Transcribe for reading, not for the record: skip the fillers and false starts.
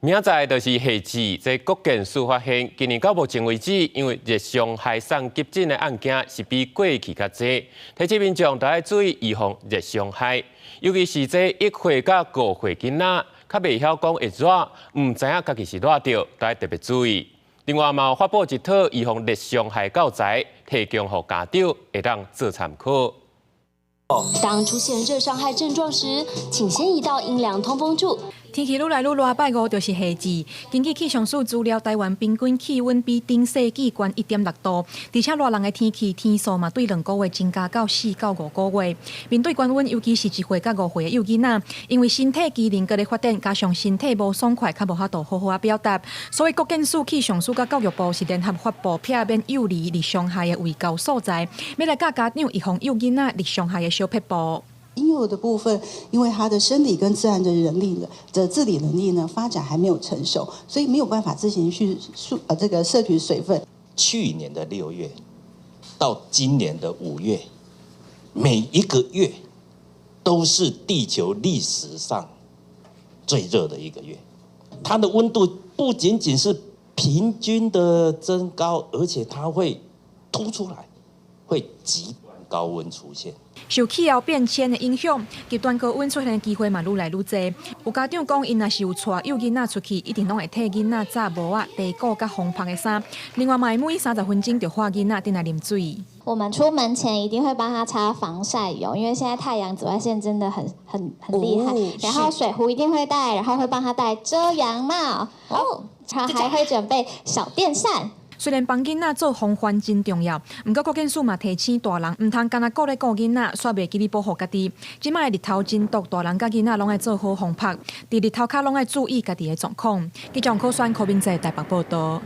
明仔就是夏至，在国建署发现，今年到目前为止，因为热伤害送急诊的案件是比过去较侪，提醒民众要注意预防热伤害，尤其是这1岁到5岁囡仔，较未晓讲会热，唔知影家己是热着，要特别注意。另外，嘛有发布一套预防热伤害教材，提供给家长会当做参考。 当出现热伤害症状时，请先移到阴凉通风处。天气愈来愈热，拜五就是夏至。根据气象署资料，台湾平均气温比顶世纪高1.6度，而且热人的天气天数嘛，对2个月增加到4到5个月。面对高温，尤其是1岁到5岁的幼囡仔，因为身体机能搁咧发展，加上身体无爽快，较无法度好好表达，所以国建署、气象署甲教育部是联合发布避免幼儿热伤害的卫教素材，要来教家长预防幼囡仔热伤害的小撇步。 婴幼儿的部分，因为他的生理跟自然的自理能力呢发展还没有成熟，所以没有办法自行去摄取水分。去年的6月到今年的5月，每一个月都是地球历史上最热的一个月。它的温度不仅仅是平均的增高，而且它会突出来，会极端高温出现。 受气候变迁的影响，极端高温出现的机会嘛愈来愈多。有家长讲，因若是有带幼囡仔出去，一定拢会替囡仔扎帽仔、地裤甲风拍的衫。另外，每30分钟就换囡仔进来啉水。我们出门前一定会帮他擦防晒油，因为现在太阳紫外线真的很厉害。然后水壶一定会带，然后会帮他戴遮阳帽。他还会准备小电扇。 虽然帮囡仔做防范真重要，不过国建署嘛提醒大人，唔通干那顾咧顾囡仔，煞袂记咧保护家己。即摆日头真毒，大人甲囡仔拢爱做好防晒，伫日头下拢爱注意家己的状况。记者柯选柯明在台北报道。